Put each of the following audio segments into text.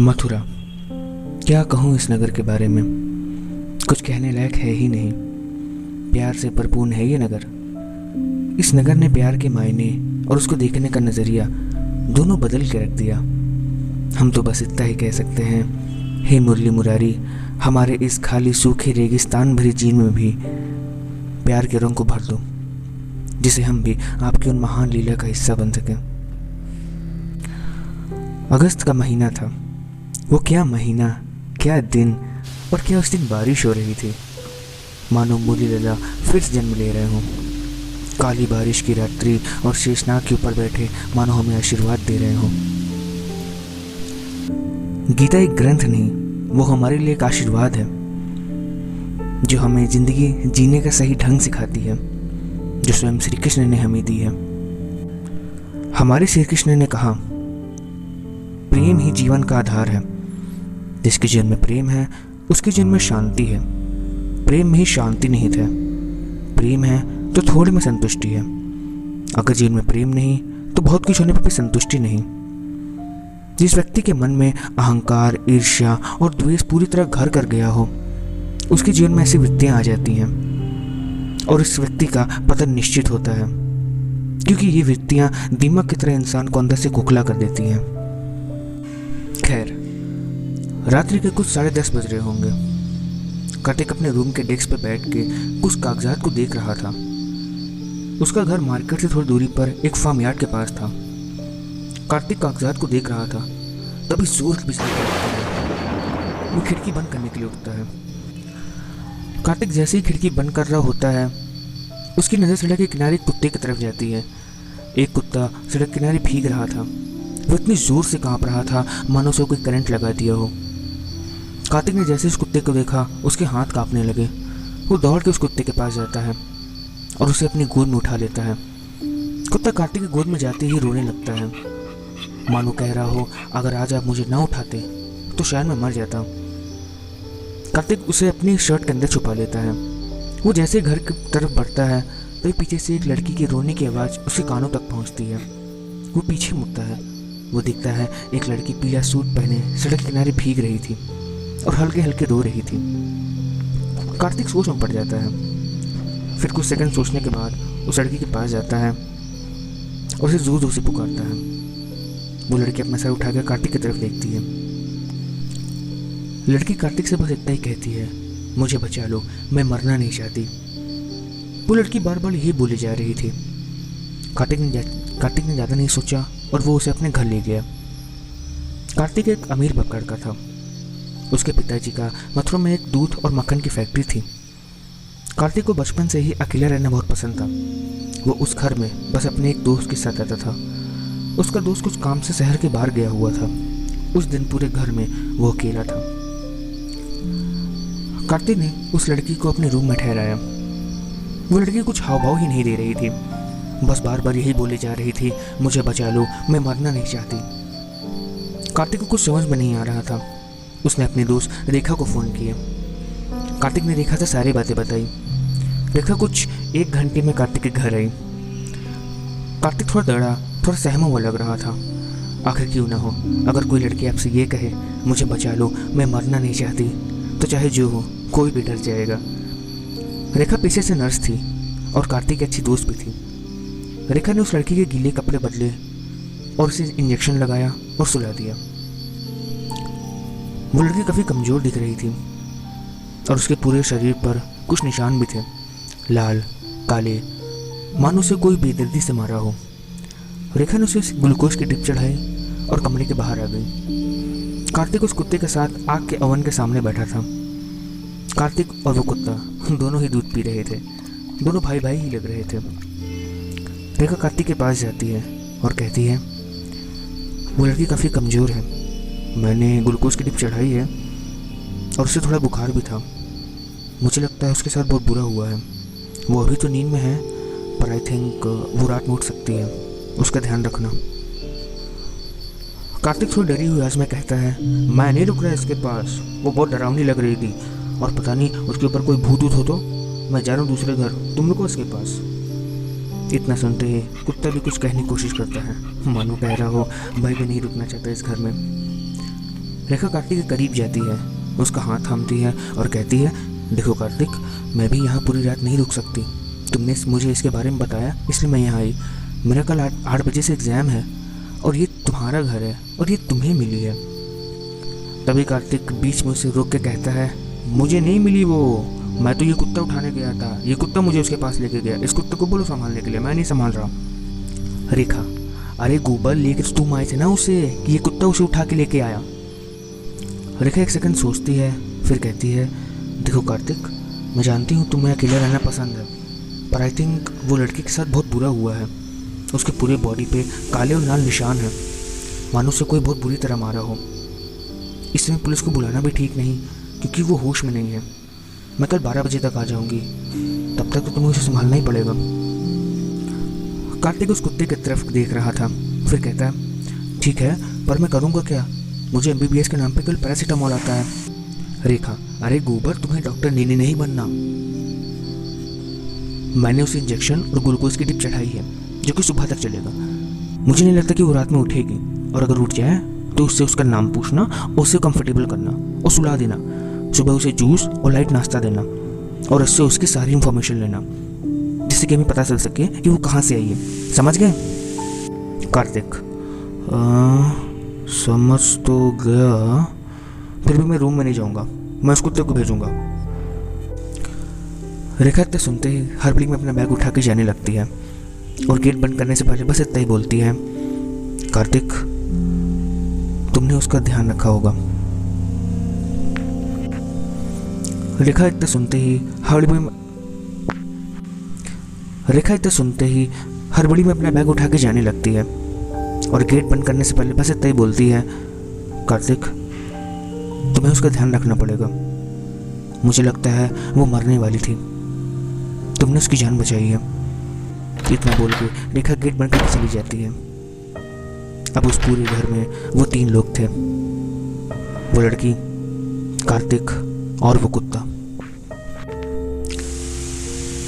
मथुरा। क्या कहूँ इस नगर के बारे में, कुछ कहने लायक है ही नहीं। प्यार से भरपूर है ये नगर। इस नगर ने प्यार के मायने और उसको देखने का नज़रिया दोनों बदल के रख दिया। हम तो बस इतना ही कह सकते हैं, हे मुरली मुरारी, हमारे इस खाली सूखे रेगिस्तान भरी जीवन में भी प्यार के रंग को भर दो, जिसे हम भी आपकी उन महान लीला का हिस्सा बन सकें। अगस्त का महीना था। वो क्या महीना, क्या दिन, और क्या उस दिन बारिश हो रही थी। मानो मुरली लाला फिर से जन्म ले रहे हों। काली बारिश की रात्रि और शेषनाग के ऊपर बैठे मानो हमें आशीर्वाद दे रहे हों। गीता एक ग्रंथ नहीं, वो हमारे लिए एक आशीर्वाद है, जो हमें जिंदगी जीने का सही ढंग सिखाती है, जो स्वयं श्री कृष्ण ने हमें दी है। हमारे श्री कृष्ण ने कहा, प्रेम ही जीवन का आधार है। जिसके जीवन में प्रेम है, उसके जीवन में शांति है। प्रेम में ही शांति निहित है। प्रेम है तो थोड़े में संतुष्टि है। अगर जीवन में प्रेम नहीं, तो बहुत कुछ होने पर भी संतुष्टि नहीं। जिस व्यक्ति के मन में अहंकार, ईर्ष्या और द्वेष पूरी तरह घर कर गया हो, उसके जीवन में ऐसी वृत्तियां आ जाती हैं और इस व्यक्ति का पतन निश्चित होता है, क्योंकि ये वृत्तियां दीमक की तरह इंसान को अंदर से खोखला कर देती हैं। खैर, रात्रि के कुछ 10:30 बज रहे होंगे। कार्तिक अपने रूम के डेस्क पर बैठ के कुछ कागजात को देख रहा था। उसका घर मार्केट से थोड़ी दूरी पर एक फार्म यार्ड के पास था। कार्तिक कागजात को देख रहा था, तभी जोर की बिजली कड़कती है। वो खिड़की बंद करने के लिए उठता है। कार्तिक जैसे ही खिड़की बंद कर रहा होता है, उसकी नज़र सड़क के किनारे कुत्ते की तरफ जाती है। एक कुत्ता सड़क किनारे भीग रहा था। वो इतनी जोर से कांप रहा था मानो उसे कोई करंट लगा दिया हो। कार्तिक ने जैसे उस कुत्ते को देखा, उसके हाथ कांपने लगे। वो दौड़ के उस कुत्ते के पास जाता है और उसे अपनी गोद में उठा लेता है। कुत्ता कार्तिक की गोद में जाते ही रोने लगता है, मानो कह रहा हो, अगर आज आप मुझे ना उठाते तो शायद मैं मर जाता। कार्तिक उसे अपनी शर्ट के अंदर छुपा लेता है। वो जैसे घर की तरफ बढ़ता है, तभी पीछे से एक लड़की के रोने की आवाज़ उसके कानों तक पहुंचती है। वो पीछे मुड़ता है। वो दिखता है एक लड़की पीला सूट पहने सड़क किनारे भीग रही थी और हल्के हल्के रो रही थी। कार्तिक सोच में पड़ जाता है। फिर कुछ सेकंड सोचने के बाद उस लड़की के पास जाता है और उसे जोर जोर से पुकारता है। वो लड़की अपना सर उठाकर कार्तिक की तरफ देखती है। लड़की कार्तिक से बस इतना ही कहती है, मुझे बचा लो, मैं मरना नहीं चाहती। वो लड़की बार बार यही बोली जा रही थी। कार्तिक ने ज़्यादा नहीं सोचा और वो उसे अपने घर ले गया। कार्तिक एक अमीर बक्कड़ का था। उसके पिताजी का मथुरा में एक दूध और मक्खन की फैक्ट्री थी। कार्तिक को बचपन से ही अकेला रहना बहुत पसंद था। वो उस घर में बस अपने एक दोस्त के साथ रहता था। उसका दोस्त कुछ काम से शहर के बाहर गया हुआ था। उस दिन पूरे घर में वो अकेला था। कार्तिक ने उस लड़की को अपने रूम में ठहराया। वो लड़की कुछ हाव भाव ही नहीं दे रही थी, बस बार बार यही बोली जा रही थी, मुझे बचा लो, मैं मरना नहीं चाहती। कार्तिक को कुछ समझ में नहीं आ रहा था। उसने अपनी दोस्त रेखा को फ़ोन किया। कार्तिक ने रेखा से सारी बातें बताई। रेखा कुछ 1 घंटे में कार्तिक के घर आई। कार्तिक थोड़ा डरा, थोड़ा सहमा हुआ लग रहा था। आखिर क्यों ना हो, अगर कोई लड़की आपसे ये कहे, मुझे बचा लो, मैं मरना नहीं चाहती, तो चाहे जो हो, कोई भी डर जाएगा। रेखा पेशे से नर्स थी और कार्तिक की अच्छी दोस्त भी थी। रेखा ने उस लड़की के गीले कपड़े बदले और उसे इंजेक्शन लगाया और सुला दिया। वो लड़की काफ़ी कमज़ोर दिख रही थी और उसके पूरे शरीर पर कुछ निशान भी थे, लाल काले, मानो उसे कोई बेदर्दी से मारा हो। रेखा ने उसे ग्लूकोज की ड्रिप चढ़ाई और कमरे के बाहर आ गई। कार्तिक उस कुत्ते के साथ आग के ओवन के सामने बैठा था। कार्तिक और वो कुत्ता दोनों ही दूध पी रहे थे। दोनों भाई भाई ही लग रहे थे। रेखा कार्तिक के पास जाती है और कहती है, वो लड़की काफ़ी कमज़ोर है, मैंने ग्लूकोज की ड्रिप चढ़ाई है और उससे थोड़ा बुखार भी था। मुझे लगता है उसके साथ बहुत बुरा हुआ है। वो अभी तो नींद में है, पर आई थिंक वो रात में उठ सकती है, उसका ध्यान रखना। कार्तिक थोड़ी डरी हुई आवाज़ में कहता है, मैं नहीं रुक रहा इसके पास, वो बहुत डरावनी लग रही थी और पता नहीं उसके ऊपर कोई भूत ऊत हो तो। मैं जा रहा हूँ दूसरे घर, तुम रुको इसके पास। इतना सुनते ही कुत्ता भी कुछ कहने की कोशिश करता है, मानो कह रहा हो, मैं भी नहीं रुकना चाहता इस घर में। रेखा कार्तिक के करीब जाती है, उसका हाथ थामती है और कहती है, देखो कार्तिक, मैं भी यहाँ पूरी रात नहीं रुक सकती। तुमने मुझे इसके बारे में बताया इसलिए मैं यहाँ आई। मेरा कल 8 बजे से एग्ज़ाम है और ये तुम्हारा घर है और ये तुम्हें मिली है। तभी कार्तिक बीच में उसे रोक के कहता है, मुझे नहीं मिली वो, मैं तो ये कुत्ता उठाने गया था, ये कुत्ता मुझे उसके पास लेके गया। इस कुत्ते को बोलो संभालने के लिए, मैं नहीं संभाल रहा। रेखा, अरे गोबर लेके तो तुम आए थे ना उसे, कि ये कुत्ता उसे उठा के लेके आया। रेखा 1 सेकंड सोचती है, फिर कहती है, देखो कार्तिक, मैं जानती हूँ तुम्हें अकेले रहना पसंद है, पर आई थिंक वो लड़की के साथ बहुत बुरा हुआ है। उसके पूरे बॉडी पे काले और लाल निशान हैं, मानो उसे कोई बहुत बुरी तरह मारा हो। इस समय पुलिस को बुलाना भी ठीक नहीं, क्योंकि वो होश में नहीं है। मैं कल 12 बजे तक आ जाऊंगी, तब तक तो तुम्हें उसे संभालना ही पड़ेगा। कार्तिक उस कुत्ते की तरफ देख रहा था, फिर कहता है, ठीक है, पर मैं करूँगा क्या? मुझे MBBS के नाम पे कल पैरासीटामोल आता है। रेखा, अरे गोबर, तुम्हें डॉक्टर नीनी नहीं बनना। मैंने उसे इंजेक्शन और ग्लूकोज की टिप चढ़ाई है, जो कि सुबह तक चलेगा। मुझे नहीं लगता कि वो रात में उठेगी, और अगर उठ जाए तो उससे उसका नाम पूछना और उसे कंफर्टेबल करना और सुला देना। सुबह उसे जूस और लाइट नाश्ता देना और उससे उसकी सारी इंफॉर्मेशन लेना, जिससे कि हमें पता चल सके कि वो कहाँ से आई है। समझ गए? कार्तिक, समझ तो गया, फिर भी मैं रूम में नहीं जाऊँगा, मैं उस कुत्ते को भेजूँगा। रेखा इतना सुनते ही हड़बड़ी में अपना बैग उठा के जाने लगती है और गेट बंद करने से पहले बस इतना ही बोलती है, कार्तिक, तुमने उसका ध्यान रखा होगा। रेखा इतना सुनते ही हड़बड़ी में अपना बैग उठा के जाने लगती है और गेट बंद करने से पहले बस इतना ही बोलती है, कार्तिक, तुम्हें उसका ध्यान रखना पड़ेगा। मुझे लगता है वो मरने वाली थी, तुमने उसकी जान बचाई है। इतना बोल के रेखा गेट बंद करके चली जाती है। अब उस पूरे घर में वो 3 लोग थे, वो लड़की, कार्तिक और वो कुत्ता।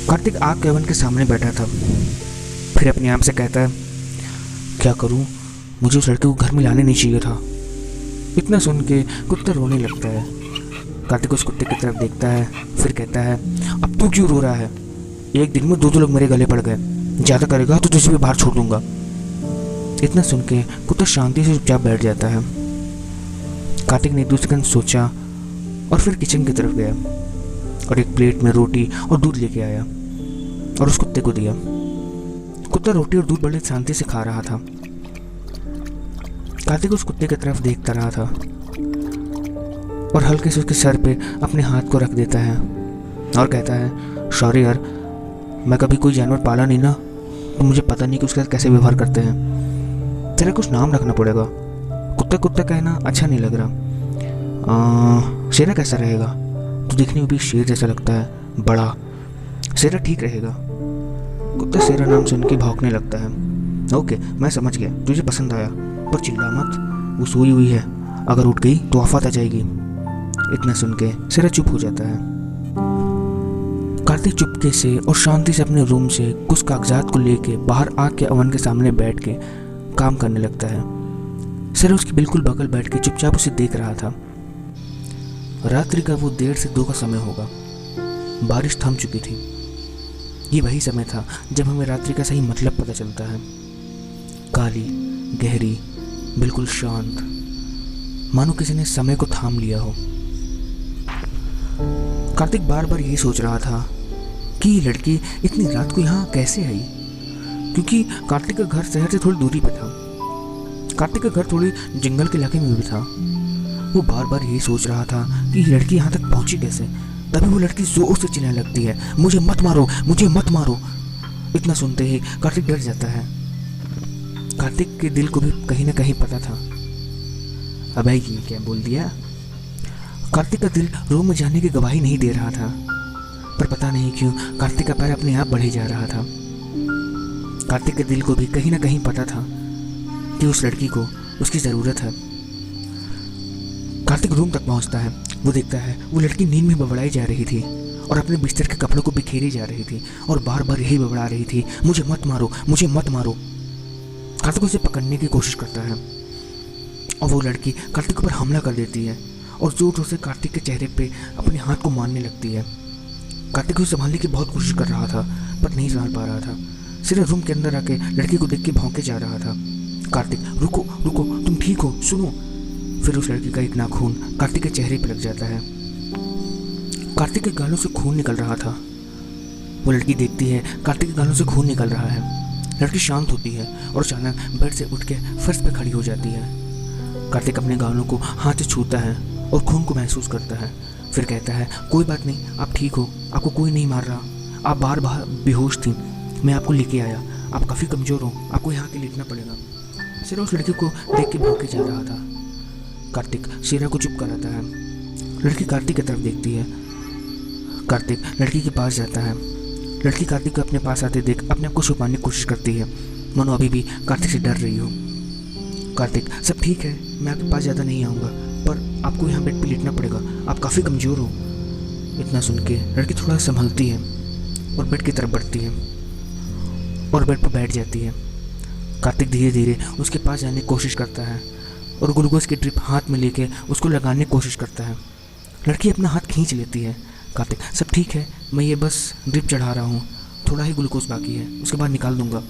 कार्तिक आग के ओवन के सामने बैठा था, फिर अपने आप से कहता है, क्या करूं, मुझे उस लड़के को घर में लाने नहीं चाहिए था। इतना सुन के कुत्ता रोने लगता है। कार्तिक उस कुत्ते की तरफ देखता है, फिर कहता है, अब तू क्यों रो रहा है? एक दिन में 2 लोग मेरे गले पड़ गए, ज़्यादा करेगा तो तुझे भी बाहर छोड़ दूंगा। इतना सुन के कुत्ता शांति से चुपचाप बैठ जाता है। कार्तिक ने 2 सेकंड सोचा और फिर किचन की तरफ गया और एक प्लेट में रोटी और दूध लेके आया और उस कुत्ते को दिया। कुत्ता रोटी और दूध बड़े शांति से खा रहा था। कार्तिक उस कुत्ते की तरफ देखता रहा था और हल्के से उसके सर पे अपने हाथ को रख देता है और कहता है, सॉरी यार, मैं कभी कोई जानवर पाला नहीं ना, तो मुझे पता नहीं कि उसके साथ कैसे व्यवहार करते हैं। तेरा कुछ नाम रखना पड़ेगा। कुत्ता कुत्ता कहना अच्छा नहीं लग रहा। शेरा कैसा रहेगा? तो देखने में भी शेर जैसा लगता है, बड़ा। शेरा ठीक रहेगा। कुत्ता शेरा नाम सुन के भौंकने लगता है। ओके, मैं समझ गया, तुझे पसंद आया, पर चिल्ला मत, वो सोई हुई है, अगर उठ गई तो आफत आ जाएगी। इतना सुन के शेरा चुप हो जाता है। कार्तिक चुपके से और शांति से अपने रूम से कुछ कागजात को लेके बाहर आग के ओवन के सामने बैठ के काम करने लगता है। शेरा उसके बिल्कुल बगल बैठ के चुपचाप उसे देख रहा था। रात्रि का वो 1:30 से 2 का समय होगा। बारिश थम चुकी थी। ये वही समय था जब हमें रात्रि का सही मतलब पता चलता है। काली, गहरी, बिल्कुल शांत, मानो किसी ने समय को थाम लिया हो। कार्तिक बार बार यही सोच रहा था कि ये लड़की इतनी रात को यहाँ कैसे आई, क्योंकि कार्तिक का घर शहर से थोड़ी दूरी पे था। कार्तिक का घर थोड़ी जंगल के इलाके में भी था। वो बार बार यही सोच रहा था कि ये लड़की यहाँ तक पहुँची कैसे। तभी वो लड़की जोर से चिल्लाने लगती है, मुझे मत मारो, मुझे मत मारो। इतना सुनते ही कार्तिक डर जाता है। कार्तिक के दिल को भी कहीं ना कहीं पता था, अबे ये क्या बोल दिया। कार्तिक का दिल रूम में जाने की गवाही नहीं दे रहा था, पर पता नहीं क्यों कार्तिक का पैर अपने आप बढ़े जा रहा था। कार्तिक के दिल को भी कहीं ना कहीं पता था कि उस लड़की को उसकी ज़रूरत है। कार्तिक रूम तक पहुंचता है। वो देखता है वो लड़की नींद में बबड़ाई जा रही थी और अपने बिस्तर के कपड़ों को बिखेरी जा रही थी और बार बार यही बबड़ा रही थी, मुझे मत मारो, मुझे मत मारो। कार्तिक उसे पकड़ने की कोशिश करता है। और वो लड़की कार्तिक पर हमला कर देती है और जोर जोर से कार्तिक के चेहरे पे अपने हाथ को मारने लगती है। कार्तिक उसे संभालने की बहुत कोशिश कर रहा था पर नहीं संभाल पा रहा था। सिर्फ रूम के अंदर आके लड़की को देख के भौंके जा रहा था। कार्तिक, रुको रुको, तुम ठीक हो, सुनो। फिर उस लड़की का एक नाखून कार्तिक के चेहरे पर लग जाता है। कार्तिक के गालों से खून निकल रहा था। वो लड़की देखती है कार्तिक के गालों से खून निकल रहा है। लड़की शांत होती है और अचानक बेड से उठ के फर्श पे खड़ी हो जाती है। कार्तिक अपने गालों को हाथ से छूता है और खून को महसूस करता है। फिर कहता है, कोई बात नहीं, आप ठीक हो, आपको कोई नहीं मार रहा, आप बार बार बेहोश थी, मैं आपको लेके आया, आप काफ़ी कमज़ोर हो, आपको यहाँ के लेटना पड़ेगा। शेरा उस लड़की को देख के भौंके जा रहा था। कार्तिक शेरा को चुप कराता है। लड़की कार्तिक की तरफ देखती है। कार्तिक लड़की के पास जाता है। लड़की कार्तिक को अपने पास आते देख अपने आप को छुपाने की कोशिश करती है, मानो अभी भी कार्तिक से डर रही हो। कार्तिक, सब ठीक है, मैं आपके पास ज़्यादा नहीं आऊँगा, पर आपको यहाँ बेड पे लेटना पड़ेगा, आप काफ़ी कमज़ोर हो। इतना सुन के लड़की थोड़ा संभलती है और बेड की तरफ बढ़ती है और बेड पर बैठ जाती है। कार्तिक धीरे धीरे उसके पास जाने की कोशिश करता है और ग्लूकोज की ड्रिप हाथ में लेके उसको लगाने की कोशिश करता है। लड़की अपना हाथ खींच लेती है। कार्तिक, सब ठीक है, मैं ये बस ड्रिप चढ़ा रहा हूँ, थोड़ा ही ग्लूकोज बाकी है, उसके बाद निकाल दूंगा।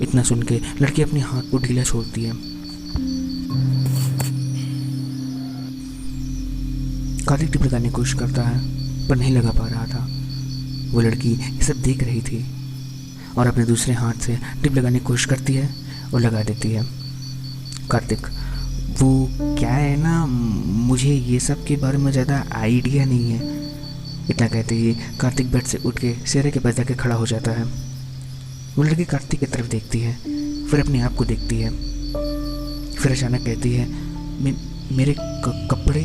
इतना सुन के लड़की अपने हाथ को ढीला छोड़ती है। कार्तिक ड्रिप लगाने की कोशिश करता है पर नहीं लगा पा रहा था। वो लड़की ये सब देख रही थी और अपने दूसरे हाथ से ड्रिप लगाने की कोशिश करती है और लगा देती है। कार्तिक, वो क्या है ना, मुझे ये सब के बारे में ज़्यादा आइडिया नहीं है। इतना कहते ही कार्तिक बेड से उठ के शेरे के पास जाके खड़ा हो जाता है। वो लड़की कार्तिक की तरफ देखती है, फिर अपने आप को देखती है, फिर अचानक कहती है, मेरे कपड़े।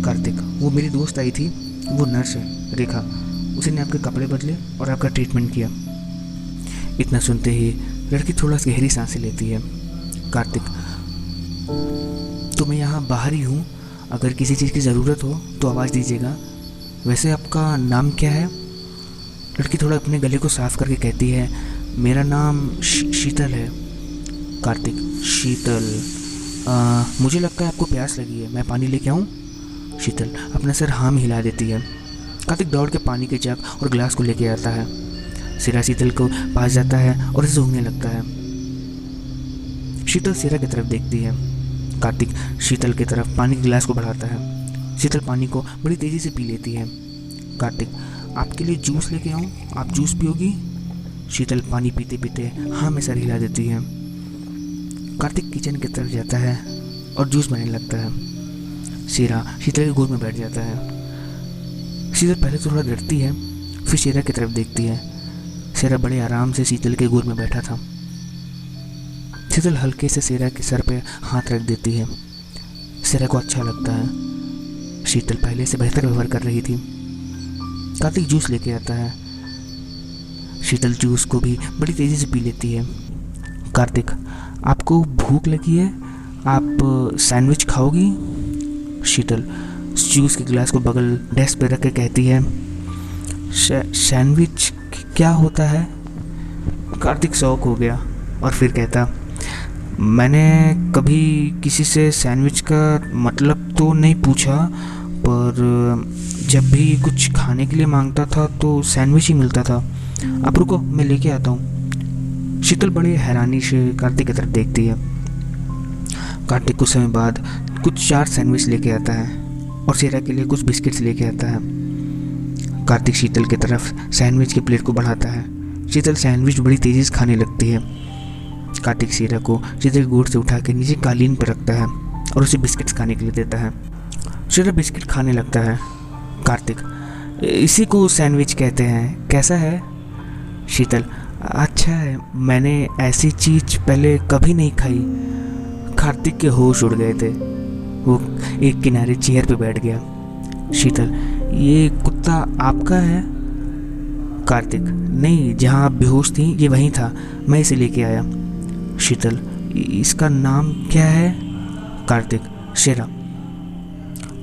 कार्तिक, वो मेरी दोस्त आई थी, वो नर्स है रेखा, उसी ने आपके कपड़े बदले और आपका ट्रीटमेंट किया। इतना सुनते ही लड़की थोड़ा सी गहरी सांसें लेती है। कार्तिक, तो मैं यहाँ बाहर ही हूँ, अगर किसी चीज़ की ज़रूरत हो तो आवाज़ दीजिएगा। वैसे आपका नाम क्या है? लड़की थोड़ा अपने गले को साफ करके कहती है, मेरा नाम शीतल है। कार्तिक, शीतल, मुझे लगता है आपको प्यास लगी है, मैं पानी लेके आऊँ? शीतल अपना सर हाँ में हिला देती है। कार्तिक दौड़ के पानी के जग और गिलास को लेके आता है। सिरा शीतल को पास जाता है और इसे सूंघने लगता है। शीतल सिरा की तरफ देखती है। कार्तिक शीतल की तरफ पानी के गिलास को बढ़ाता है। शीतल पानी को बड़ी तेज़ी से पी लेती है। कार्तिक, आपके लिए जूस लेके आऊँ, आप जूस पियोगी? शीतल पानी पीते पीते हाँ में सर हिला देती है। कार्तिक किचन की तरफ जाता है और जूस बनाने लगता है। शेरा शीतल के गोद में बैठ जाता है। शीतल पहले तो थोड़ा डरती है, फिर शेरा की तरफ देखती है। शेरा बड़े आराम से शीतल के गोद में बैठा था। शीतल हल्के से शेरा के सर पे हाथ रख देती है। शेरा को अच्छा लगता है। शीतल पहले से बेहतर व्यवहार कर रही थी। कार्तिक जूस लेके आता है। शीतल जूस को भी बड़ी तेज़ी से पी लेती है। कार्तिक, आपको भूख लगी है, आप सैंडविच खाओगी? शीतल जूस के गिलास को बगल डेस्क पे रख के कहती है, सैंडविच क्या होता है? कार्तिक शौक हो गया और फिर कहता, मैंने कभी किसी से सैंडविच का मतलब तो नहीं पूछा, पर जब भी कुछ खाने के लिए मांगता था तो सैंडविच ही मिलता था। आप रुको, मैं लेके आता हूँ। शीतल बड़े हैरानी से कार्तिक की तरफ देखती है। कार्तिक कुछ समय बाद कुछ 4 सैंडविच लेके आता है और शेरा के लिए कुछ बिस्किट्स लेके आता है। कार्तिक शीतल की तरफ सैंडविच की प्लेट को बढ़ाता है। शीतल सैंडविच बड़ी तेज़ी से खाने लगती है। कार्तिक शेरा को शीतल की गोद से उठा के नीचे कालीन पर रखता है और उसे बिस्किट्स खाने के लिए देता है। शेरा बिस्किट खाने लगता है। कार्तिक, इसी को सैंडविच कहते हैं, कैसा है? शीतल, अच्छा है, मैंने ऐसी चीज़ पहले कभी नहीं खाई। कार्तिक के होश उड़ गए थे। वो एक किनारे चेयर पे बैठ गया। शीतल, ये कुत्ता आपका है? कार्तिक, नहीं, जहाँ आप बेहोश थी ये वहीं था, मैं इसे लेके आया। शीतल, इसका नाम क्या है? कार्तिक, शेरा।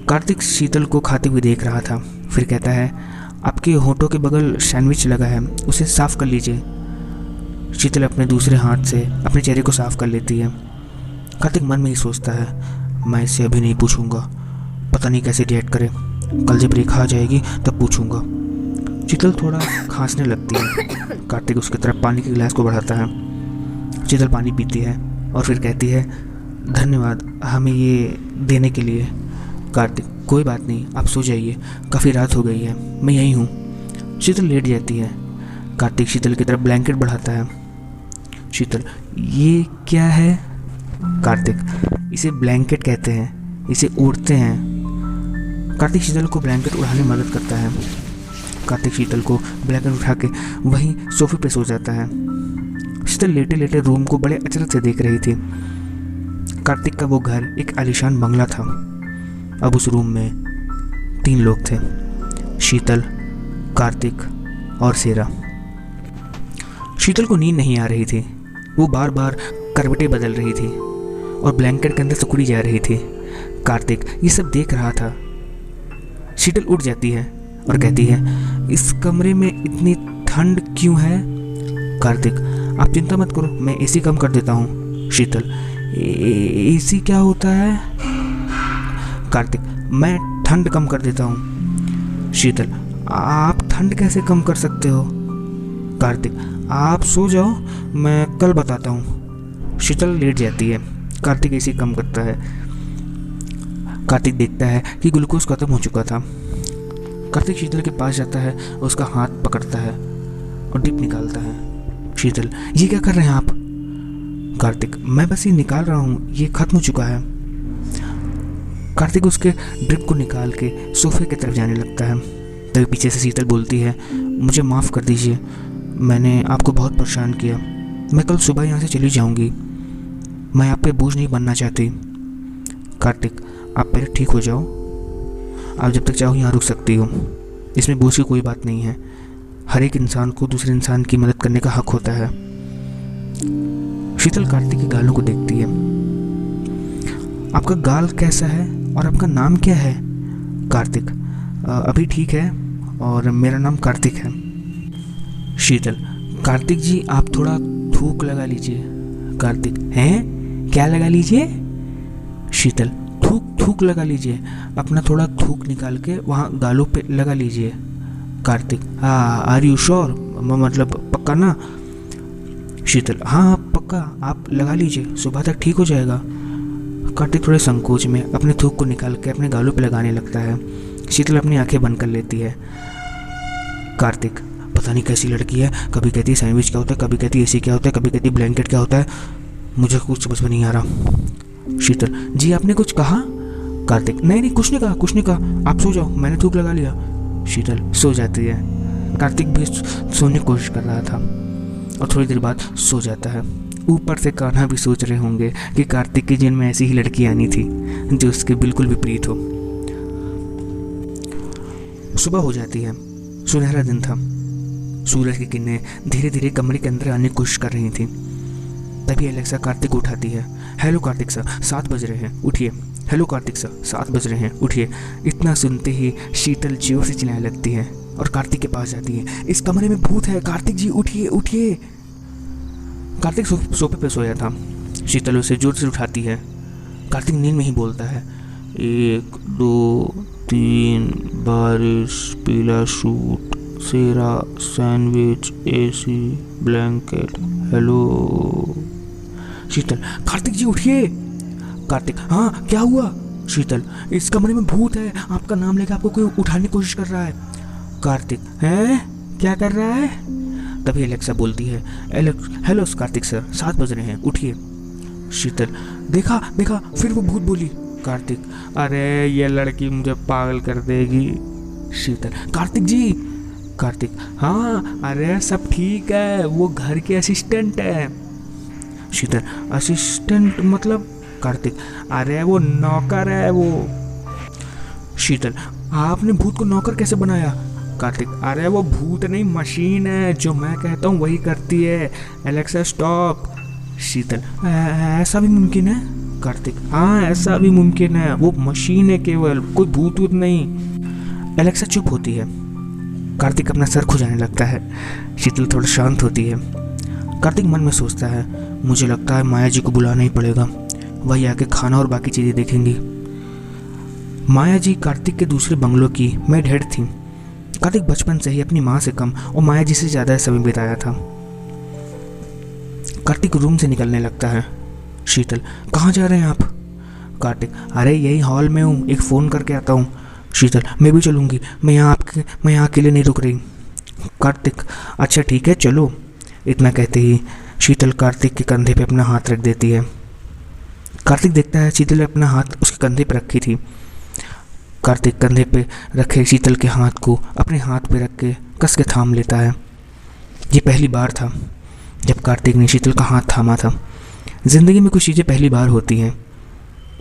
कार्तिक शीतल को खाते हुए देख रहा था, फिर कहता है, आपके होंठों के बगल सैंडविच लगा है, उसे साफ़ कर लीजिए। शीतल अपने दूसरे हाथ से अपने चेहरे को साफ़ कर लेती है। कार्तिक मन में ही सोचता है, मैं इससे अभी नहीं पूछूंगा, पता नहीं कैसे रिएक्ट करे, कल जब रेखा आ जाएगी तब पूछूंगा। शीतल थोड़ा खांसने लगती है। कार्तिक उसकी तरफ पानी के गिलास को बढ़ाता है। शीतल पानी पीती है और फिर कहती है, धन्यवाद हमें ये देने के लिए। कार्तिक, कोई बात नहीं, आप सो जाइए, काफ़ी रात हो गई है, मैं यहीं हूँ। शीतल लेट जाती है। कार्तिक शीतल की तरफ ब्लैंकेट बढ़ाता है। शीतल, ये क्या है? कार्तिक, इसे ब्लैंकेट कहते हैं, इसे ओढ़ते हैं। कार्तिक शीतल को ब्लैंकेट उड़ाने में मदद करता है। कार्तिक शीतल को ब्लैंकेट उठा के वहीं सोफे पे सो जाता है। शीतल लेटे लेटे रूम को बड़े अचरज से देख रही थी। कार्तिक का वो घर एक आलीशान बंगला था। अब उस रूम में 3 लोग थे, शीतल, कार्तिक और सेरा। शीतल को नींद नहीं आ रही थी। वो बार बार करवटें बदल रही थी और ब्लैंकेट के अंदर सिकुड़ी जा रही थी। कार्तिक ये सब देख रहा था। शीतल उठ जाती है और कहती है, इस कमरे में इतनी ठंड क्यों है? कार्तिक, आप चिंता मत करो, मैं एसी कम कर देता हूँ। शीतल, एसी क्या होता है? कार्तिक, मैं ठंड कम कर देता हूँ। शीतल, आप ठंड कैसे कम कर सकते हो? कार्तिक, आप सो जाओ, मैं कल बताता हूँ। शीतल लेट जाती है। कार्तिक एसी कम करता है। कार्तिक देखता है कि ग्लूकोज खत्म हो चुका था। कार्तिक शीतल के पास जाता है, उसका हाथ पकड़ता है और ड्रिप निकालता है। शीतल, ये क्या कर रहे हैं आप? कार्तिक, मैं बस ये निकाल रहा हूँ, ये खत्म हो चुका है। कार्तिक उसके ड्रिप को निकाल के सोफे की तरफ जाने लगता है। तभी पीछे से शीतल बोलती है, मुझे माफ़ कर दीजिए, मैंने आपको बहुत परेशान किया, मैं कल सुबह यहाँ से चली जाऊँगी, मैं आप पे बोझ नहीं बनना चाहती। कार्तिक, आप पहले ठीक हो जाओ, आप जब तक चाहो यहाँ रुक सकती हो, इसमें बोझ की कोई बात नहीं है, हर एक इंसान को दूसरे इंसान की मदद करने का हक होता है। शीतल कार्तिक के गालों को देखती है। आपका गाल कैसा है और आपका नाम क्या है? कार्तिक, अभी ठीक है और मेरा नाम कार्तिक है। शीतल, कार्तिक जी आप थोड़ा थूक लगा लीजिए। कार्तिक, हैं क्या लगा लीजिए? शीतल, थूक लगा लीजिए, अपना थोड़ा थूक निकाल के वहाँ गालों पे लगा लीजिए। कार्तिक, हाँ, आर यू श्योर, मतलब पक्का ना? शीतल, हाँ पक्का, आप लगा लीजिए, सुबह तक ठीक हो जाएगा। कार्तिक थोड़े संकोच में अपने थूक को निकाल के अपने गालों पे लगाने लगता है। शीतल अपनी आंखें बंद कर लेती है। कार्तिक, पता नहीं कैसी लड़की है, कभी कहती है सैंडविच क्या होता है, कभी कहती है एसी क्या होता है, कभी कहती है ब्लैंकेट क्या होता है, मुझे कुछ समझ में नहीं आ रहा। शीतल, जी आपने कुछ कहा? कार्तिक, नहीं कुछ नहीं कहा, आप सो जाओ, मैंने थूक लगा लिया। शीतल सो जाती है। कार्तिक भी सोने की कोशिश कर रहा था और थोड़ी देर बाद सो जाता है। ऊपर से कान्हा भी सोच रहे होंगे कि कार्तिक के जीवन में ऐसी ही लड़की आनी थी जो उसके बिल्कुल विपरीत हो। सुबह हो जाती है। सुनहरा दिन था। सूरज की किरणें धीरे धीरे कमरे के अंदर आने की कोशिश कर रही थी। तभी एलेक्सा कार्तिक को उठाती है। हेलो कार्तिक सर, 7 बज रहे हैं, उठिए। हेलो कार्तिक सर, 7 बज रहे हैं, उठिए। इतना सुनते ही शीतल जोर से चिल्लाने लगती है और कार्तिक के पास जाती है। इस कमरे में भूत है, कार्तिक जी उठिए उठिए। कार्तिक सोफे पे सोया था। शीतल उसे जोर से उठाती है। कार्तिक नींद में ही बोलता है, 1 2 3 बारिश, पीला सूट, सेरा, सैंडविच, एसी, ब्लैंकेट, हेलो। शीतल, कार्तिक जी उठिए। कार्तिक, हाँ क्या हुआ? शीतल, इस कमरे में भूत है, आपका नाम लेकर आपको कोई उठाने की कोशिश कर रहा है। कार्तिक, है क्या कर रहा है? तभी एलेक्सा बोलती है, हेलो कार्तिक सर, 7 बज रहे हैं, उठिए। शीतल, देखा फिर वो भूत बोली। कार्तिक, अरे ये लड़की मुझे पागल कर देगी। शीतल, कार्तिक जी। कार्तिक, हाँ अरे सब ठीक है, वो घर के असिस्टेंट है। शीतल, असिस्टेंट मतलब? कार्तिक, अरे वो नौकर है वो। शीतल, आपने भूत को नौकर कैसे बनाया? कार्तिक, अरे वो भूत नहीं, मशीन है, जो मैं कहता हूँ वही करती है। Alexa stop. शीतल, ऐसा भी मुमकिन है? कार्तिक, हाँ ऐसा भी मुमकिन है, वो मशीन है केवल, कोई भूत वूत नहीं। एलेक्सा चुप होती है। कार्तिक अपना सर खुजाने लगता है। शीतल थोड़ा शांत होती है। कार्तिक मन में सोचता है, मुझे लगता है माया जी को बुलाना ही पड़ेगा, वही आके खाना और बाकी चीज़ें देखेंगी। माया जी कार्तिक के दूसरे बंगलों की मेड हेड थी। कार्तिक बचपन से ही अपनी माँ से कम और माया जी से ज़्यादा समय बिताया था। कार्तिक रूम से निकलने लगता है। शीतल, कहाँ जा रहे हैं आप? कार्तिक, अरे यही हॉल में हूँ, एक फ़ोन करके आता हूँ। शीतल, मैं भी चलूँगी, मैं यहाँ अकेले नहीं रुक रही। कार्तिक, अच्छा ठीक है चलो। इतना कहते ही शीतल कार्तिक के कंधे पे अपना हाथ रख देती है। कार्तिक देखता है शीतल ने अपना हाथ उसके कंधे पे रखी थी। कार्तिक कंधे पे रखे शीतल के हाथ को अपने हाथ पे रख के कस के थाम लेता है। ये पहली बार था जब कार्तिक ने शीतल का हाथ थामा था। ज़िंदगी में कुछ चीज़ें पहली बार होती हैं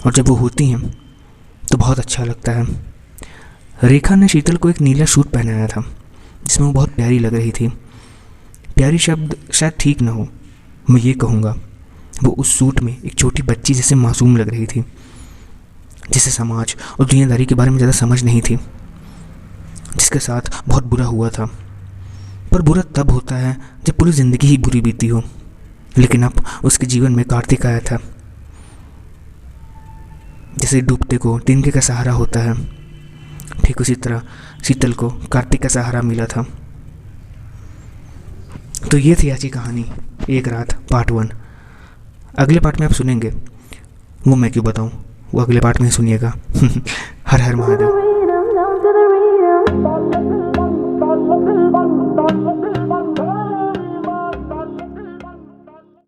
और जब वो होती हैं तो बहुत अच्छा लगता है। रेखा ने शीतल को एक नीला सूट पहनाया था जिसमें वो बहुत प्यारी लग रही थी। प्यारी शब्द शायद ठीक ना हो, मैं ये कहूँगा वो उस सूट में एक छोटी बच्ची जैसे मासूम लग रही थी, जिसे समाज और दुनियादारी के बारे में ज़्यादा समझ नहीं थी, जिसके साथ बहुत बुरा हुआ था। पर बुरा तब होता है जब पूरी ज़िंदगी ही बुरी बीती हो। लेकिन अब उसके जीवन में कार्तिक आया था। जैसे डूबते को तिनके का सहारा होता है, ठीक उसी तरह शीतल को कार्तिक का सहारा मिला था। तो ये थी आज की कहानी, एक रात पार्ट 1। अगले पार्ट में आप सुनेंगे, वो मैं क्यों बताऊँ, वो अगले पार्ट में सुनिएगा। हर हर महादेव।